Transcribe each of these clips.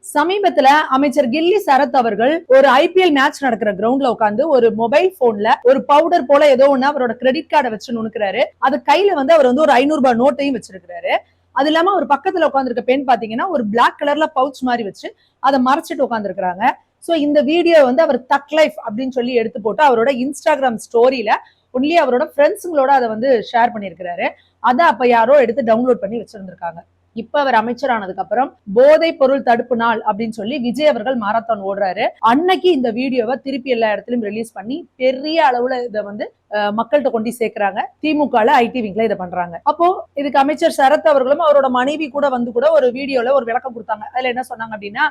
சமீபத்துல அமைச்சர் கில்லி சரத் அவர்கள் ஒரு ஐபிஎல் மேட்ச் நடக்கிற கிரவுண்ட்ல உட்காந்து ஒரு மொபைல் போன்ல ஒரு பவுடர் போல ஏதோ ஒண்ணு அவரோட கிரெடிட் கார்டை வச்சு நுணுக்கிறாரு. அது கையில அவர் ஒரு 500 ரூபாய் நோட்டையும் வச்சிருக்காரு. அது இல்லாம ஒரு பக்கத்துல உட்காந்துருக்க பெண் பாத்தீங்கன்னா ஒரு பிளாக் கலர்ல பவுச் மாதிரி வச்சு அதை மறைச்சிட்டு உட்காந்துருக்காங்க. சோ இந்த வீடியோ அவர் தக் லைஃப் அப்படின்னு சொல்லி எடுத்து போட்டு அவரோட இன்ஸ்டாகிராம் ஸ்டோரியில ஒன்லி அவரோட ஃப்ரெண்ட்ஸுங்களோட அதை ஷேர் பண்ணிருக்காரு. அதை அப்ப யாரோ எடுத்து டவுன்லோட் பண்ணி வச்சிருந்திருக்காங்க. இப்ப அவர் அமைச்சரானதுக்கு அப்புறம் போதை பொருள் தடுப்பு நாள் அப்படின்னு சொல்லி விஜய் அவர்கள் மாரத்தான் ஓடுறாரு. அன்னைக்கு இந்த வீடியோவை திருப்பி எல்லா இடத்துலயும் ரிலீஸ் பண்ணி பெரிய அளவுல இதை மக்கள்கிட்ட கொண்டு சேர்க்கிறாங்க. திமுக ஐடி விங்ல இதை பண்றாங்க. அப்போ இதுக்கு அமைச்சர் சரத் அவர்களும் அவரோட மனைவி கூட ஒரு வீடியோல ஒரு விளக்கம் கொடுத்தாங்க. அதுல என்ன சொன்னாங்க அப்படின்னா,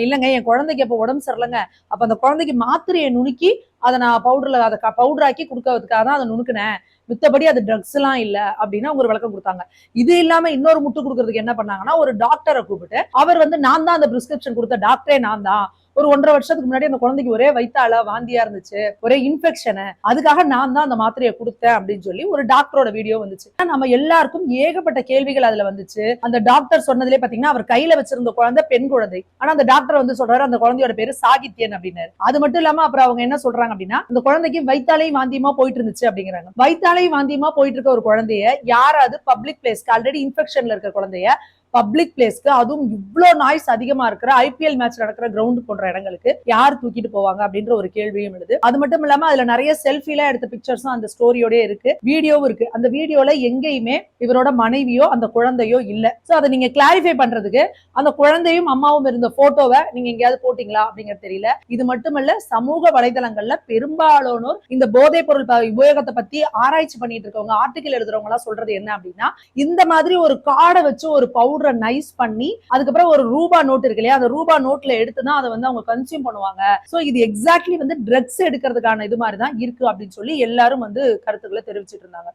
இல்லங்க என் குழந்தைக்கு அப்ப உடம்பு சரியில்லைங்க, அப்ப அந்த குழந்தைக்கு மாத்திரையை நுணுக்கி அதை நான் பவுடராக்கி கொடுக்கறதுக்காக தான் அதை நுணுக்கினேன், மித்தபடி அது ட்ரக்ஸ் எல்லாம் இல்ல அப்படின்னு அவங்க ஒரு விளக்கம் கொடுத்தாங்க. இது இல்லாம இன்னொரு முட்டு கொடுக்கறதுக்கு என்ன பண்ணாங்கன்னா, ஒரு டாக்டரை கூப்பிட்டு அவர் நான் தான் அந்த பிரிஸ்கிரிப்ஷன் கொடுத்த டாக்டரே நான் தான், ஒரு 1.5 வருஷத்துக்கு முன்னாடி அந்த குழந்தைக்கு ஒரே வயித்தால வாந்தியா இருந்துச்சு, ஒரே இன்ஃபெக்ஷன், அதுக்காக நான் தான் அந்த மாத்திரையை கொடுத்தேன் அப்படின்னு சொல்லி ஒரு டாக்டரோட வீடியோ வந்துச்சு. நம்ம எல்லாருக்கும் ஏகப்பட்ட கேள்விகள் அதுல வந்துச்சு. அந்த டாக்டர் சொன்னதுலேயே பாத்தீங்கன்னா அவர் கையில வச்சிருந்த குழந்தை பெண் குழந்தை, ஆனா அந்த டாக்டர் சொல்றாரு அந்த குழந்தையோட பேரு சாகித்யன் அப்படின்னாரு. அது மட்டும் இல்லாம அப்புறம் அவங்க என்ன சொல்றாங்க அப்படின்னா, அந்த குழந்தைக்கு வயித்தாலையும் வாந்தியமா போயிட்டு இருந்துச்சு அப்படிங்கிறாங்க. வயித்தாலையும் வாந்தியமா போயிட்டு இருக்க ஒரு குழந்தைய யாராவது பப்ளிக் பிளேஸ்க்கு, ஆல்ரெடி இன்ஃபெக்ஷன்ல இருக்க குழந்தைய பப்ளிக் பிளேஸ்க்கு, அதுவும் இவ்வளவு நாய்ஸ் அதிகமா இருக்கிற ஐபிஎல் மேட்ச் நடக்கிற கிரவுண்ட் போன்ற இடங்களுக்கு யார் தூக்கிட்டு போவாங்க அப்படின்ற ஒரு கேள்வியும் எழுது. அது மட்டும் இல்லாம அதுல நிறைய செல்ஃபி எல்லாம் எடுத்த பிக்சர்ஸும் அந்த ஸ்டோரியோட இருக்கு, வீடியோவும் இருக்கு. அந்த வீடியோல எங்கேயுமே இவரோட மனைவியோ அந்த குழந்தையோ இல்ல. சோ அதை நீங்க கிளாரிஃபை பண்றதுக்கு அந்த குழந்தையும் அம்மாவும் இருந்த போட்டோவை நீங்க எங்கேயாவது போட்டீங்களா அப்படிங்கிறது தெரியல. இது மட்டுமல்ல, சமூக வலைதளங்கள்ல பெரும்பாலானோர் இந்த போதைப் பொருள் உபயோகத்தை பத்தி ஆராய்ச்சி பண்ணிட்டு இருக்கவங்க, ஆர்டிகல் எழுதுறவங்க எல்லாம் சொல்றது என்ன அப்படின்னா, இந்த மாதிரி ஒரு கார்டை வச்சு ஒரு பவுடர் நைஸ் பண்ணி அதுக்கப்புறம் ஒரு ரூபா நோட் இருக்கு இல்லையா, அந்த ரூபா நோட்ல எடுத்துதான் அதை அவங்க கன்சியூம் பண்ணுவாங்க. சோ இது எக்ஸாக்ட்லி ட்ரக்ஸ் எடுக்கிறதுக்கான இது மாதிரி தான் இருக்கு அப்படின்னு சொல்லி எல்லாரும் கருத்துக்களை தெரிவிச்சிட்டு இருந்தாங்க.